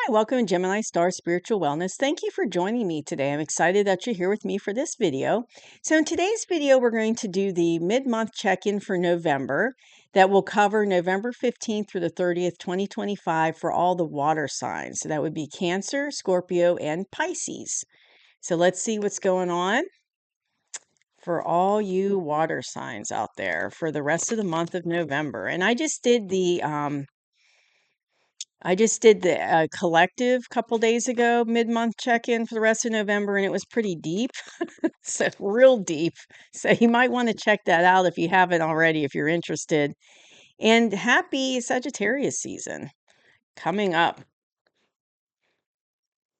Hi, welcome to Gemini Star Spiritual Wellness. Thank you for joining me today. I'm excited that you're here with me for this video. So in today's video, we're going to do the mid-month check-in for November that will cover November 15th through the 30th, 2025 for all the water signs. So that would be Cancer, Scorpio, and Pisces. So let's see what's going on for all you water signs out there for the rest of the month of November. And I just did the collective couple days ago, mid-month check-in for the rest of November, and it was pretty deep. So real deep. So you might want to check that out if you haven't already, if you're interested. And happy Sagittarius season coming up,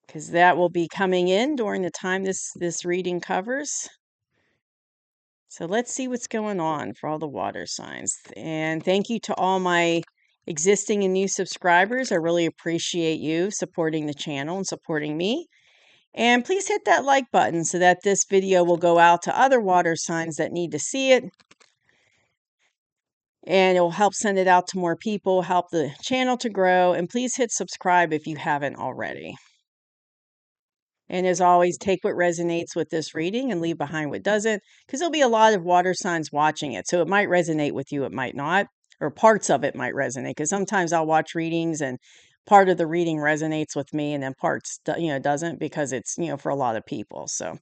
because that will be coming in during the time this reading covers. So let's see what's going on for all the water signs. And thank you to all my existing and new subscribers. I really appreciate you supporting the channel and supporting me. And please hit that like button so that this video will go out to other water signs that need to see it. And it will help send it out to more people, help the channel to grow. And please hit subscribe if you haven't already. And as always, take what resonates with this reading and leave behind what doesn't, because there'll be a lot of water signs watching it. So it might resonate with you, it might not, or parts of it might resonate, because sometimes I'll watch readings and part of the reading resonates with me and then parts, doesn't, because it's, for a lot of people. So,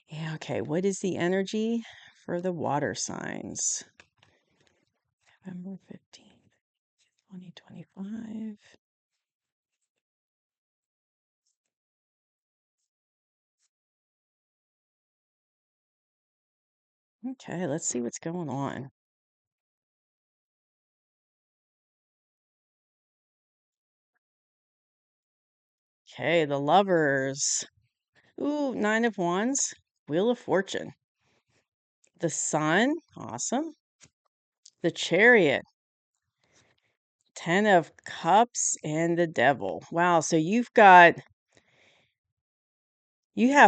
yeah, okay. What is the energy for the water signs? November 15th, 2025. Okay, let's see what's going on. Okay, the lovers. Ooh, 9 of Wands, Wheel of Fortune. The Sun, awesome. The Chariot, 10 of Cups, and the Devil. Wow, so you have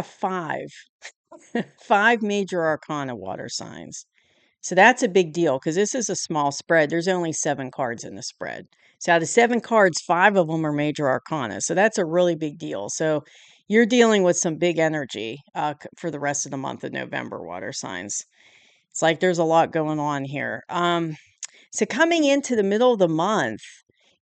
five major arcana water signs. So that's a big deal because this is a small spread. There's only 7 cards in the spread. So out of 7 cards, 5 of them are major arcana. So that's a really big deal. So you're dealing with some big energy for the rest of the month of November, water signs. It's like there's a lot going on here. So coming into the middle of the month,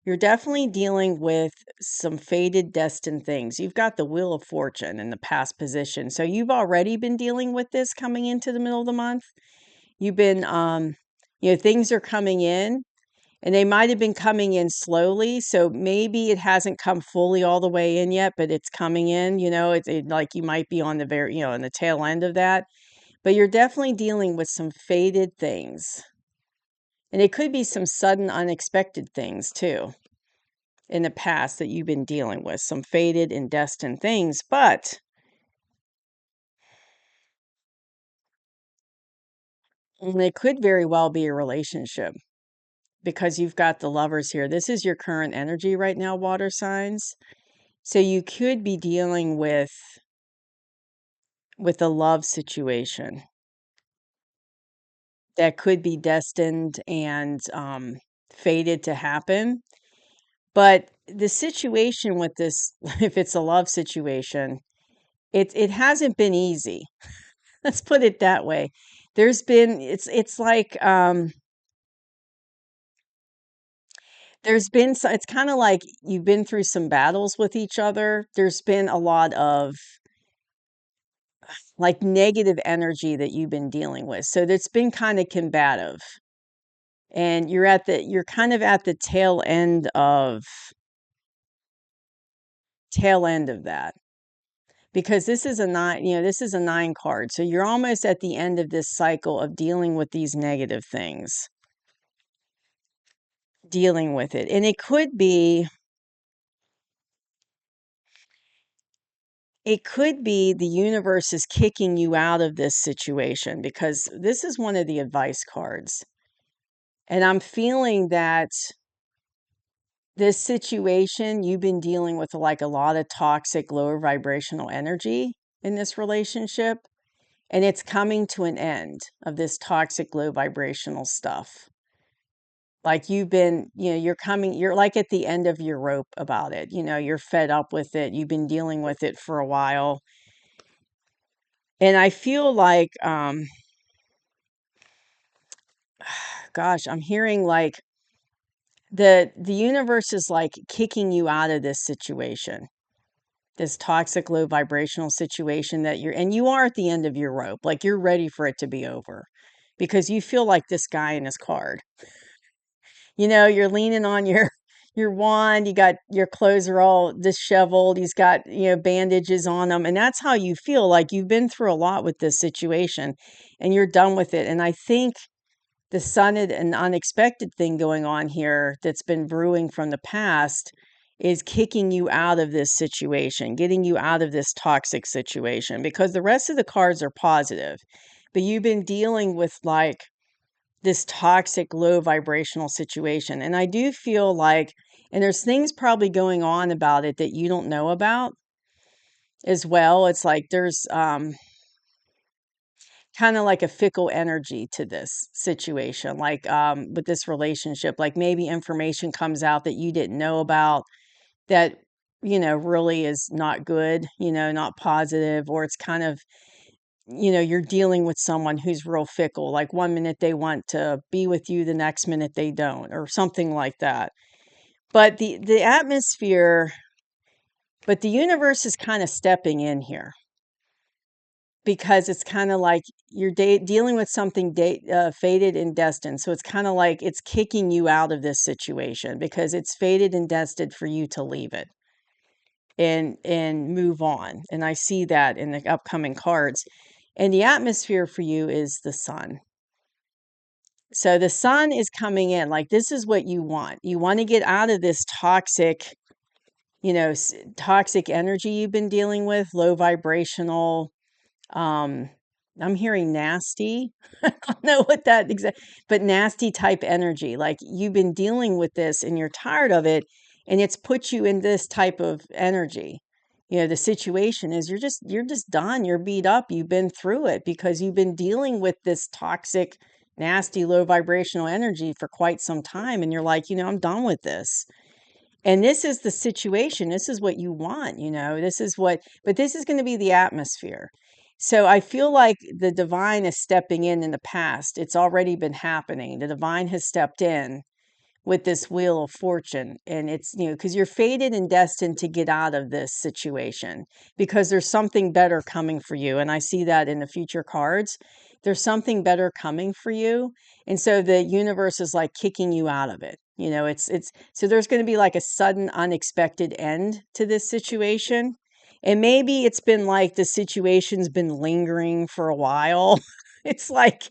you're definitely dealing with some fated, destined things. You've got the Wheel of Fortune in the past position. So you've already been dealing with this coming into the middle of the month. You've been, things are coming in and they might have been coming in slowly. So maybe it hasn't come fully all the way in yet, but it's coming in, like you might be on the on the tail end of that. But you're definitely dealing with some fated things. And it could be some sudden, unexpected things too in the past that you've been dealing with, some fated and destined things. But it could very well be a relationship because you've got the lovers here. This is your current energy right now, water signs. So you could be dealing with a love situation that could be destined and fated to happen. But the situation with this, if it's a love situation, it hasn't been easy. Let's put it that way. It's like it's kind of like you've been through some battles with each other. There's been a lot of like negative energy that you've been dealing with. So that's been kind of combative. And you're kind of at the tail end of that. Because this is a 9, this is a 9 card. So you're almost at the end of this cycle of dealing with these negative things. Dealing with it. And it could be the universe is kicking you out of this situation because this is one of the advice cards. And I'm feeling that this situation, you've been dealing with like a lot of toxic, lower vibrational energy in this relationship. And it's coming to an end of this toxic, low vibrational stuff. Like you're like at the end of your rope about it. You're fed up with it. You've been dealing with it for a while. And I feel like, gosh, I'm hearing like the universe is like kicking you out of this situation, this toxic low vibrational situation and you are at the end of your rope. Like you're ready for it to be over because you feel like this guy in his card. You're leaning on your wand, you got your clothes are all disheveled, he's got, bandages on them, and that's how you feel like you've been through a lot with this situation and you're done with it. And I think the sudden and unexpected thing going on here that's been brewing from the past is kicking you out of this situation, getting you out of this toxic situation because the rest of the cards are positive. But you've been dealing with like this toxic low vibrational situation. And I do feel like, and there's things probably going on about it that you don't know about as well. It's like there's kind of like a fickle energy to this situation, like with this relationship, like maybe information comes out that you didn't know about that, really is not good, not positive, or it's kind of, you're dealing with someone who's real fickle. Like one minute they want to be with you, the next minute they don't, or something like that. But the atmosphere, but the universe is kind of stepping in here because it's kind of like you're dealing with something fated and destined. So it's kind of like it's kicking you out of this situation because it's fated and destined for you to leave it and move on. And I see that in the upcoming cards. And the atmosphere for you is the sun. So the sun is coming in. Like this is what you want. You want to get out of this toxic, toxic energy you've been dealing with, low vibrational. um I'm hearing nasty. I don't know what that exact, but nasty type energy. Like you've been dealing with this and you're tired of it, and it's put you in this type of energy. The situation is you're just done. You're beat up. You've been through it because you've been dealing with this toxic, nasty, low vibrational energy for quite some time, and you're like, I'm done with this. And this is the situation. This is what you want, but this is going to be the atmosphere. So I feel like the divine is stepping in the past. It's already been happening. The divine has stepped in with this wheel of fortune. And it's, because you're fated and destined to get out of this situation because there's something better coming for you. And I see that in the future cards. There's something better coming for you. And so the universe is like kicking you out of it. It's so there's going to be like a sudden, unexpected end to this situation. And maybe it's been like the situation's been lingering for a while. It's like,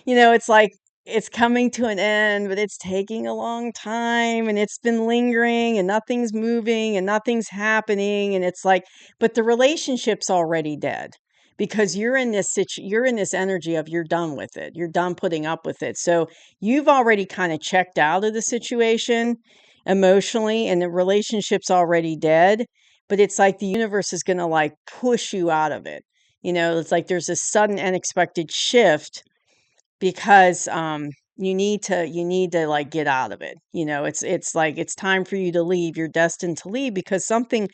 it's like it's coming to an end, but it's taking a long time and it's been lingering and nothing's moving and nothing's happening. And it's like, but the relationship's already dead because you're in this energy of you're done with it. You're done putting up with it. So you've already kind of checked out of the situation emotionally and the relationship's already dead. But it's like the universe is going to like push you out of it. It's like there's a sudden unexpected shift because you need to like get out of it. It's like it's time for you to leave. You're destined to leave because something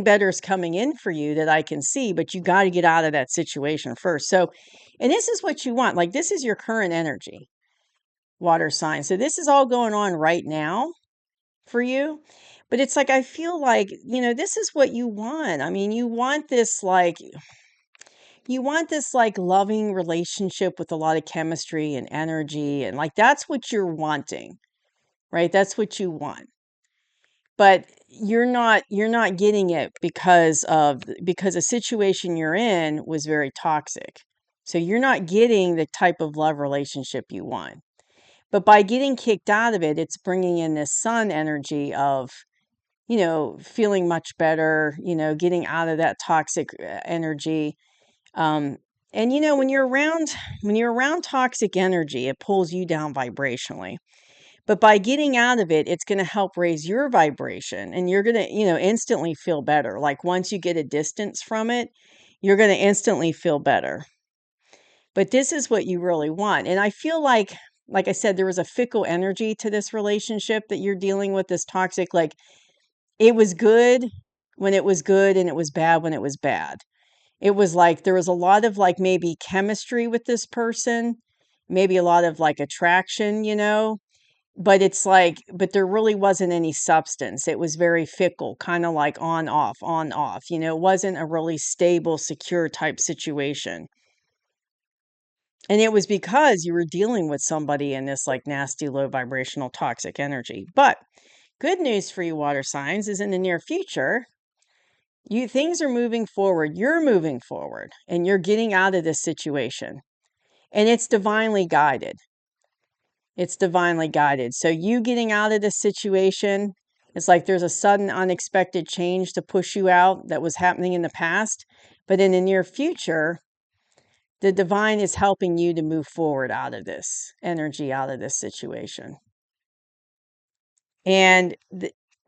better is coming in for you that I can see, but you got to get out of that situation first. So, and this is what you want. Like this is your current energy, water sign. So this is all going on right now for you. But it's like I feel like, this is what you want. I mean, you want this like loving relationship with a lot of chemistry and energy, and like that's what you're wanting, right? That's what you want. But you're not getting it because the situation you're in was very toxic. So you're not getting the type of love relationship you want. But by getting kicked out of it, it's bringing in this sun energy of, feeling much better, getting out of that toxic energy. um, and when you're around toxic energy, it pulls you down vibrationally. But by getting out of it, it's going to help raise your vibration, and you're going to, instantly feel better. Like once you get a distance from it, you're going to instantly feel better. But this is what you really want. And I feel like like I said, there was a fickle energy to this relationship that you're dealing with, this toxic, like it was good when it was good and it was bad when it was bad. It was like there was a lot of like maybe chemistry with this person, maybe a lot of like attraction, but it's like, but there really wasn't any substance. It was very fickle, kind of like on, off. It wasn't a really stable, secure type situation. And it was because you were dealing with somebody in this like nasty, low vibrational, toxic energy. But good news for you, water signs, is in the near future, things are moving forward. You're moving forward and you're getting out of this situation. And it's divinely guided. It's divinely guided. So you getting out of this situation, it's like there's a sudden unexpected change to push you out that was happening in the past. But in the near future, the divine is helping you to move forward out of this energy, out of this situation. And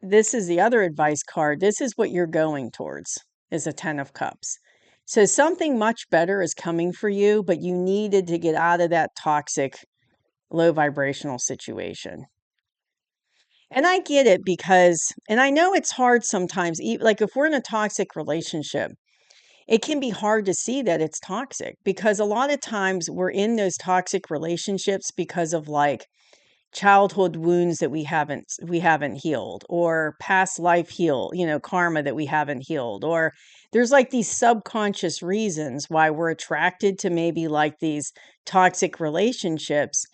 this is the other advice card. This is what you're going towards, is a 10 of cups. So something much better is coming for you, but you needed to get out of that toxic, low vibrational situation. And I get it because, and I know it's hard sometimes, like if we're in a toxic relationship, it can be hard to see that it's toxic because a lot of times we're in those toxic relationships because of like childhood wounds that we haven't healed, or past life karma that we haven't healed, or there's like these subconscious reasons why we're attracted to maybe like these toxic relationships.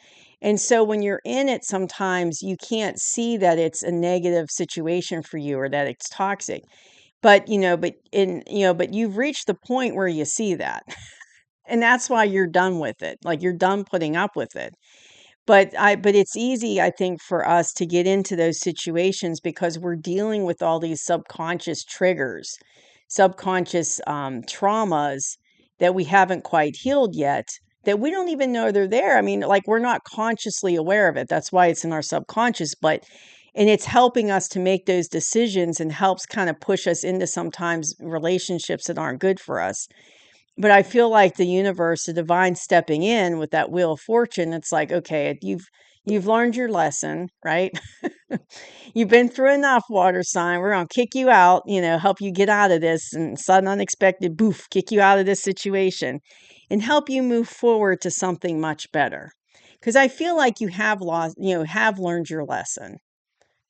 And so when you're in it, sometimes you can't see that it's a negative situation for you or that it's toxic. But you've reached the point where you see that. And that's why you're done with it. Like you're done putting up with it. But it's easy, I think, for us to get into those situations because we're dealing with all these subconscious triggers, subconscious traumas that we haven't quite healed yet, that we don't even know they're there. I mean, like we're not consciously aware of it. That's why it's in our subconscious, and it's helping us to make those decisions and helps kind of push us into sometimes relationships that aren't good for us. But I feel like the universe, the divine stepping in with that wheel of fortune, it's like, okay, you've learned your lesson, right? You've been through enough, water sign. We're gonna kick you out, help you get out of this and sudden unexpected boof, kick you out of this situation and help you move forward to something much better. Because I feel like you have lost, have learned your lesson.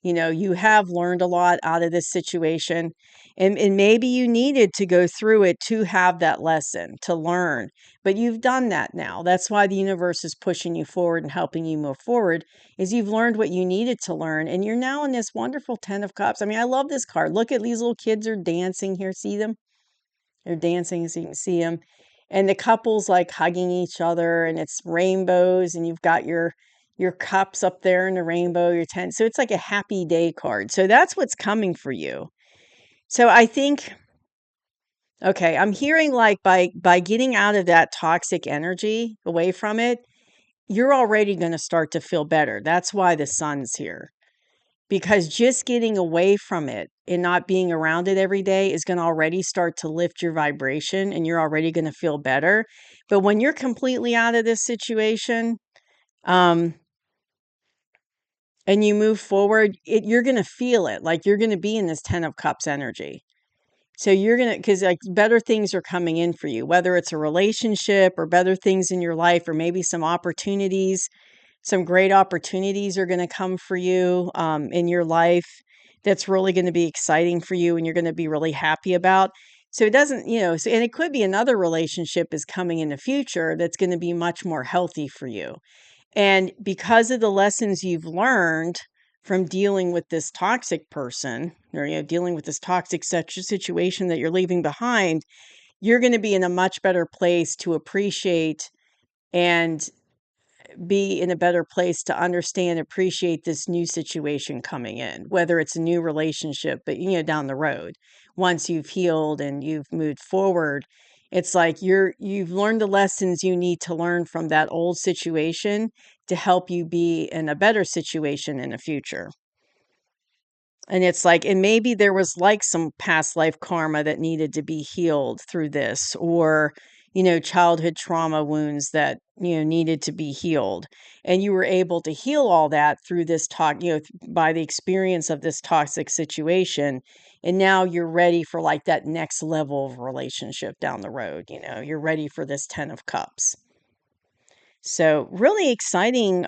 You have learned a lot out of this situation, and maybe you needed to go through it to have that lesson, to learn, but you've done that now. That's why the universe is pushing you forward and helping you move forward, is you've learned what you needed to learn, and you're now in this wonderful 10 of cups. I mean, I love this card. Look at these little kids are dancing here. See them? They're dancing so you can see them. And the couple's like hugging each other and it's rainbows and you've got your cups up there in the rainbow, your tent. So it's like a happy day card. So that's what's coming for you. So I think, okay, I'm hearing like by getting out of that toxic energy, away from it, you're already going to start to feel better. That's why the sun's here. Because just getting away from it and not being around it every day is going to already start to lift your vibration and you're already going to feel better. But when you're completely out of this situation, um, and you move forward, you're going to feel it. Like you're going to be in this 10 of cups energy. So you're going to, because like better things are coming in for you, whether it's a relationship or better things in your life, or maybe some opportunities. Some great opportunities are going to come for you in your life. That's really going to be exciting for you and you're going to be really happy about. So it doesn't, and it could be another relationship is coming in the future that's going to be much more healthy for you. And because of the lessons you've learned from dealing with this toxic person, or dealing with this toxic situation that you're leaving behind, you're going to be in a much better place to appreciate and be in a better place to understand, appreciate this new situation coming in, whether it's a new relationship, but down the road, once you've healed and you've moved forward, it's like you've learned the lessons you need to learn from that old situation to help you be in a better situation in the future. And it's like, and maybe there was like some past life karma that needed to be healed through this, or childhood trauma wounds that, needed to be healed. And you were able to heal all that through this by the experience of this toxic situation. And now you're ready for like that next level of relationship down the road. You're ready for this 10 of cups. So really exciting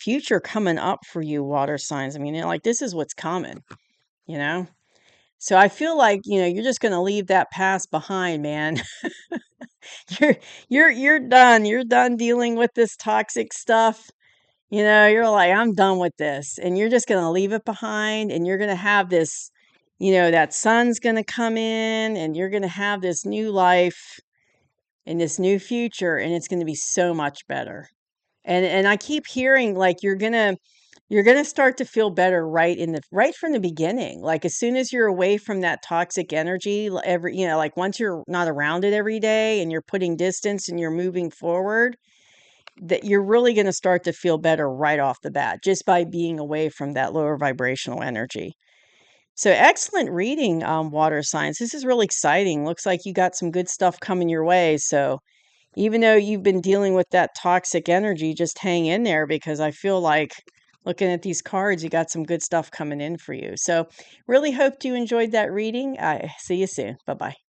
future coming up for you, water signs. I mean, like this is what's coming, you know? So I feel like, you're just going to leave that past behind, man. You're you're done. You're done dealing with this toxic stuff. You're like, I'm done with this. And you're just going to leave it behind and you're going to have this, that sun's going to come in and you're going to have this new life and this new future and it's going to be so much better. And I keep hearing like you're gonna start to feel better right from the beginning. Like as soon as you're away from that toxic energy, like once you're not around it every day and you're putting distance and you're moving forward, that you're really gonna start to feel better right off the bat just by being away from that lower vibrational energy. So excellent reading, water signs. This is really exciting. Looks like you got some good stuff coming your way. So even though you've been dealing with that toxic energy, just hang in there because I feel like looking at these cards, you got some good stuff coming in for you. So, really hoped you enjoyed that reading. I see you soon. Bye bye.